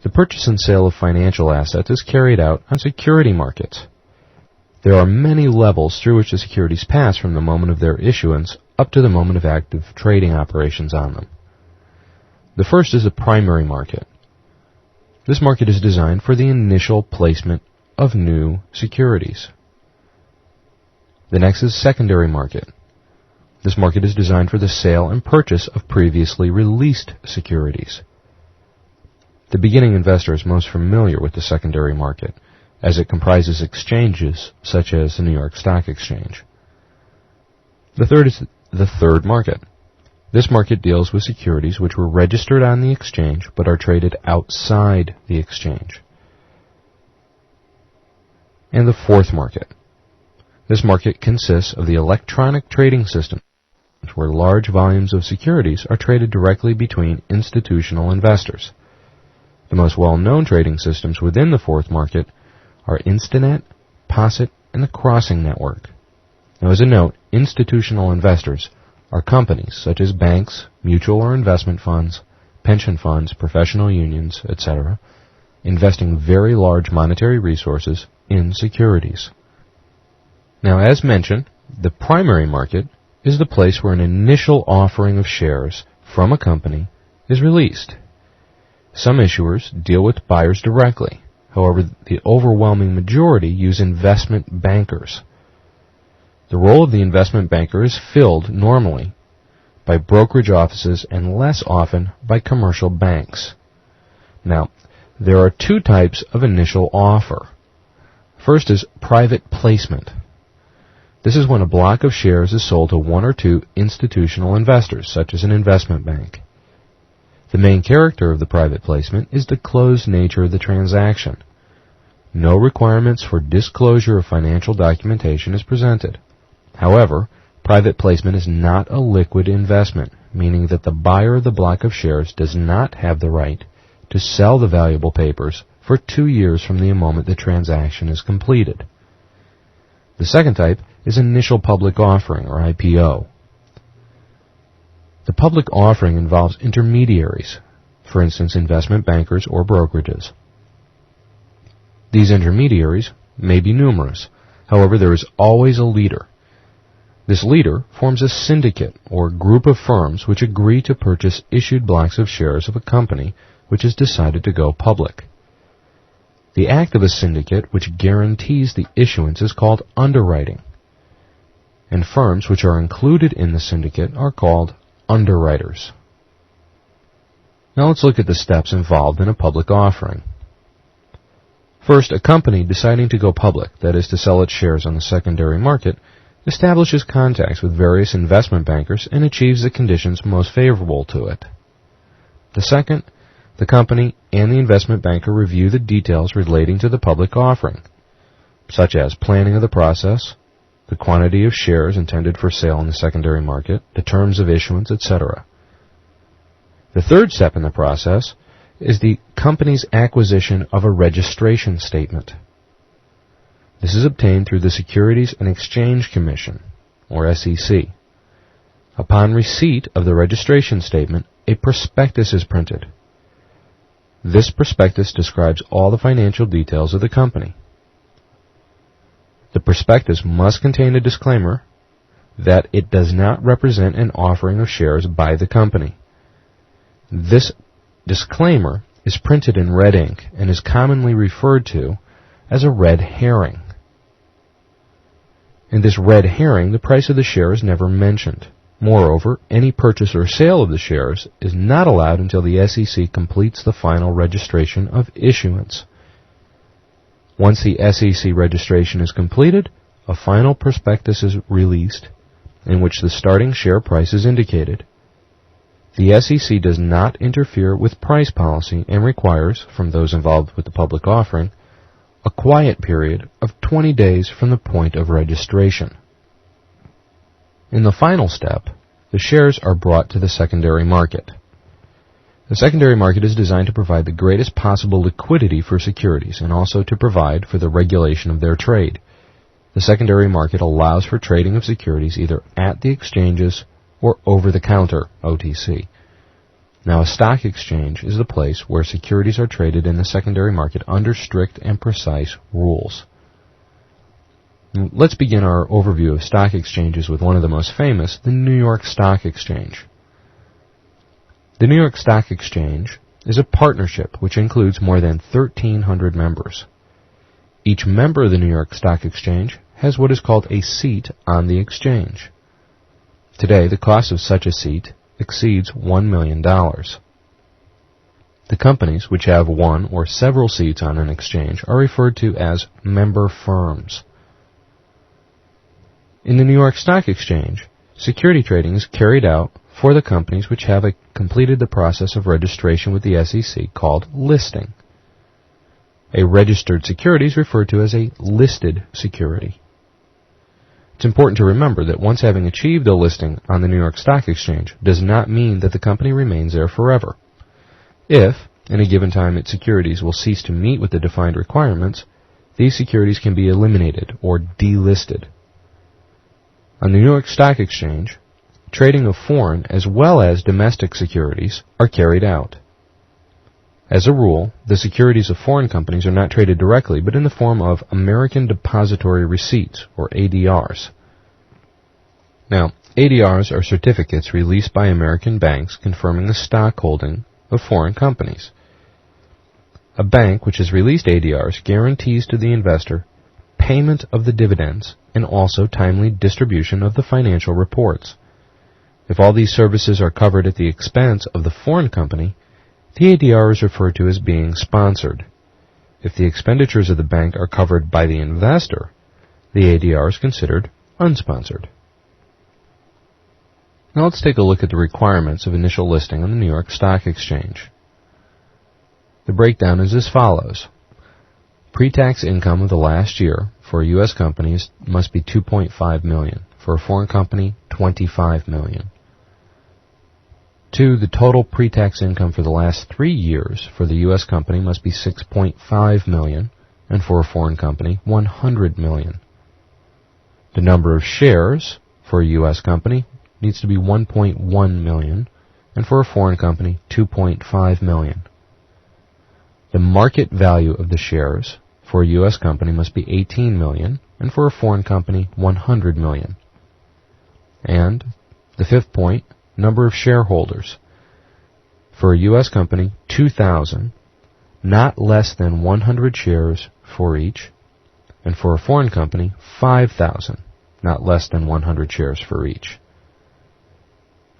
The purchase and sale of financial assets is carried out on security markets. There are many levels through which the securities pass from the moment of their issuance up to the moment of active trading operations on them. The first is the primary market. This market is designed for the initial placement of new securities. The next is secondary market. This market is designed for the sale and purchase of previously released securities. The beginning investor is most familiar with the secondary market, as it comprises exchanges such as the New York Stock Exchange. The third is the third market. This market deals with securities which were registered on the exchange but are traded outside the exchange. And the fourth market. This market consists of the electronic trading systems where large volumes of securities are traded directly between institutional investors. The most well-known trading systems within the fourth market are Instinet, POSIT, and the Crossing Network. Now, as a note, institutional investors are companies such as banks, mutual or investment funds, pension funds, professional unions, etc., investing very large monetary resources in securities. Now, as mentioned, the primary market is the place where an initial offering of shares from a company is released. Some issuers deal with buyers directly. However, the overwhelming majority use investment bankers. The role of the investment banker is filled normally by brokerage offices and less often by commercial banks. Now, there are two types of initial offer. First is private placement. This is when a block of shares is sold to one or two institutional investors, such as an investment bank. The main character of the private placement is the closed nature of the transaction. No requirements for disclosure of financial documentation is presented. However, private placement is not a liquid investment, meaning that the buyer of the block of shares does not have the right to sell the valuable papers for 2 years from the moment the transaction is completed. The second type is initial public offering, or IPO. The public offering involves intermediaries, for instance, investment bankers or brokerages. These intermediaries may be numerous. However, there is always a leader. This leader forms a syndicate or group of firms which agree to purchase issued blocks of shares of a company which has decided to go public. The act of a syndicate which guarantees the issuance is called underwriting, and firms which are included in the syndicate are called underwriters. Now let's look at the steps involved in a public offering. First, a company deciding to go public, that is to sell its shares on the secondary market, establishes contacts with various investment bankers and achieves the conditions most favorable to it. The second, the company and the investment banker review the details relating to the public offering, such as planning of the process, the quantity of shares intended for sale in the secondary market, the terms of issuance, etc. The third step in the process is the company's acquisition of a registration statement. This is obtained through the Securities and Exchange Commission, or SEC. Upon receipt of the registration statement, a prospectus is printed. This prospectus describes all the financial details of the company. The prospectus must contain a disclaimer that it does not represent an offering of shares by the company. This disclaimer is printed in red ink and is commonly referred to as a red herring. In this red herring, the price of the share is never mentioned. Moreover, any purchase or sale of the shares is not allowed until the SEC completes the final registration of issuance. Once the SEC registration is completed, a final prospectus is released in which the starting share price is indicated. The SEC does not interfere with price policy and requires, from those involved with the public offering, a quiet period of 20 days from the point of registration. In the final step, the shares are brought to the secondary market. The secondary market is designed to provide the greatest possible liquidity for securities and also to provide for the regulation of their trade. The secondary market allows for trading of securities either at the exchanges or over-the-counter, OTC. Now, a stock exchange is the place where securities are traded in the secondary market under strict and precise rules. Let's begin our overview of stock exchanges with one of the most famous, the New York Stock Exchange. The New York Stock Exchange is a partnership which includes more than 1,300 members. Each member of the New York Stock Exchange has what is called a seat on the exchange. Today, the cost of such a seat exceeds $1 million. The companies which have one or several seats on an exchange are referred to as member firms. In the New York Stock Exchange, security trading is carried out for the companies which have completed the process of registration with the SEC called listing. A registered security is referred to as a listed security. It's important to remember that once having achieved a listing on the New York Stock Exchange does not mean that the company remains there forever. If, in a given time, its securities will cease to meet with the defined requirements, these securities can be eliminated or delisted. On the New York Stock Exchange, trading of foreign as well as domestic securities are carried out. As a rule, the securities of foreign companies are not traded directly, but in the form of American Depository Receipts, or ADRs. Now, ADRs are certificates released by American banks confirming the stock holding of foreign companies. A bank which has released ADRs guarantees to the investor payment of the dividends and also timely distribution of the financial reports. If all these services are covered at the expense of the foreign company, the ADR is referred to as being sponsored. If the expenditures of the bank are covered by the investor, the ADR is considered unsponsored. Now let's take a look at the requirements of initial listing on the New York Stock Exchange. The breakdown is as follows. Pre-tax income of the last year for a U.S. company must be $2.5 million. For a foreign company, $25 million. 2. The total pre-tax income for the last 3 years for the U.S. company must be $6.5 million, and for a foreign company, $100 million. The number of shares for a U.S. company needs to be 1.1 million, and for a foreign company, 2.5 million. The market value of the shares for a U.S. company must be 18 million, and for a foreign company, 100 million. And the fifth point, number of shareholders. For a U.S. company, 2,000, not less than 100 shares for each, and for a foreign company, 5,000, not less than 100 shares for each.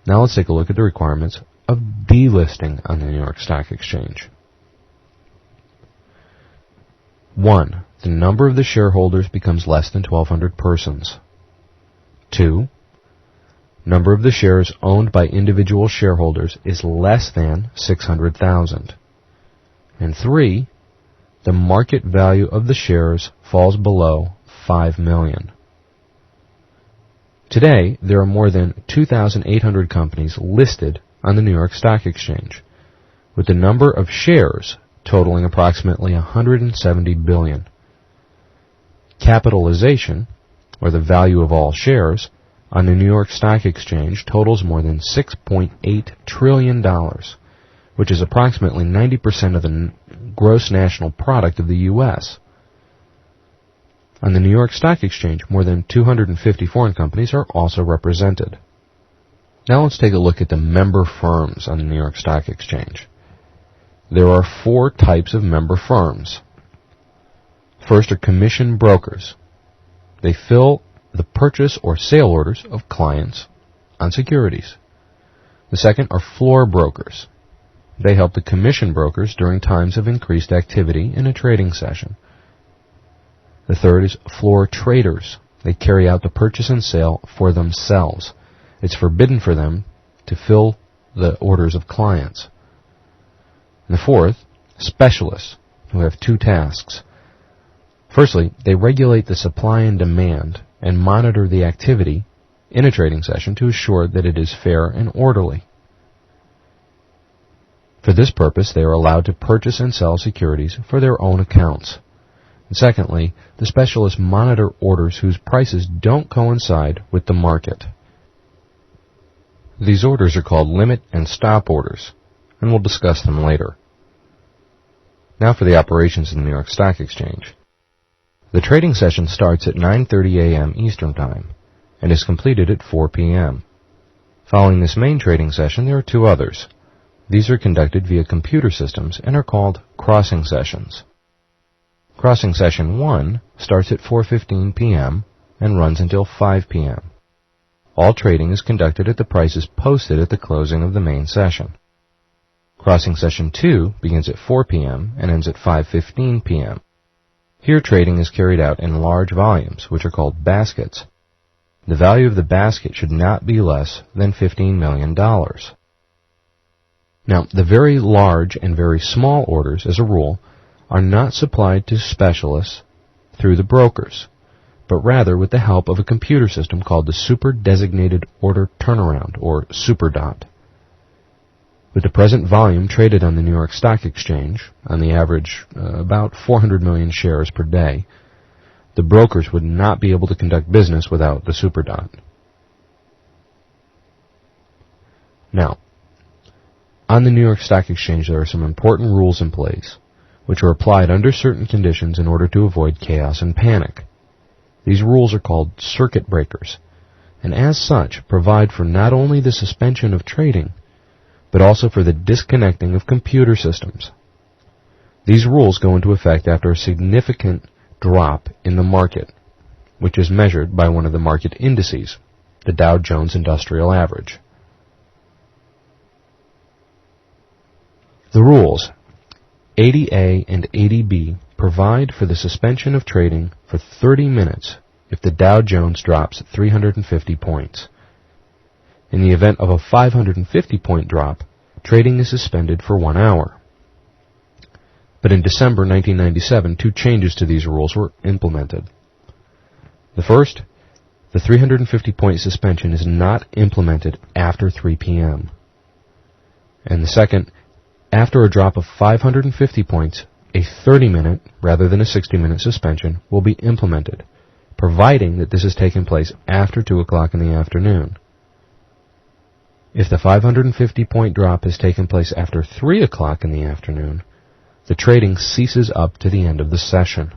Now let's take a look at the requirements of delisting on the New York Stock Exchange. 1. The number of the shareholders becomes less than 1,200 persons. 2. Number of the shares owned by individual shareholders is less than 600,000. And 3. The market value of the shares falls below 5 million. Today, there are more than 2,800 companies listed on the New York Stock Exchange, with the number of shares totaling approximately 170 billion. Capitalization, or the value of all shares, on the New York Stock Exchange totals more than $6.8 trillion, which is approximately 90% of the gross national product of the U.S. On the New York Stock Exchange, more than 250 foreign companies are also represented. Now let's take a look at the member firms on the New York Stock Exchange. There are 4 types of member firms. First are commission brokers. They fill the purchase or sale orders of clients on securities. The second are floor brokers. They help the commission brokers during times of increased activity in a trading session. The third is floor traders. They carry out the purchase and sale for themselves. It's forbidden for them to fill the orders of clients. And the fourth, specialists, who have 2 tasks. Firstly, they regulate the supply and demand and monitor the activity in a trading session to assure that it is fair and orderly. For this purpose, they are allowed to purchase and sell securities for their own accounts. And secondly, the specialists monitor orders whose prices don't coincide with the market. These orders are called limit and stop orders. and we'll discuss them later. Now for the operations in the New York Stock Exchange. The trading session starts at 9:30 a.m. Eastern Time and is completed at 4 p.m. Following this main trading session, there are two others. These are conducted via computer systems and are called crossing sessions. Crossing session 1 starts at 4:15 p.m. and runs until 5 p.m. All trading is conducted at the prices posted at the closing of the main session. Crossing session 2 begins at 4 p.m. and ends at 5:15 p.m. Here trading is carried out in large volumes, which are called baskets. The value of the basket should not be less than $15 million. Now, the very large and very small orders, as a rule, are not supplied to specialists through the brokers, but rather with the help of a computer system called the Super Designated Order Turnaround, or SuperDot. With the present volume traded on the New York Stock Exchange, on the average about 400 million shares per day, the brokers would not be able to conduct business without the SuperDot. Now, on the New York Stock Exchange there are some important rules in place, which are applied under certain conditions in order to avoid chaos and panic. These rules are called circuit breakers, and as such provide for not only the suspension of trading, but also for the disconnecting of computer systems. These rules go into effect after a significant drop in the market, which is measured by one of the market indices, the Dow Jones Industrial Average. The rules 80A and 80B provide for the suspension of trading for 30 minutes if the Dow Jones drops 350 points. In the event of a 550-point drop, trading is suspended for 1 hour. But in December 1997, two changes to these rules were implemented. The first, the 350-point suspension is not implemented after 3 p.m. And the second, after a drop of 550 points, a 30-minute rather than a 60-minute suspension will be implemented, providing that this has taken place after 2 o'clock in the afternoon. If the 550-point drop has taken place after 3 o'clock in the afternoon, the trading ceases up to the end of the session.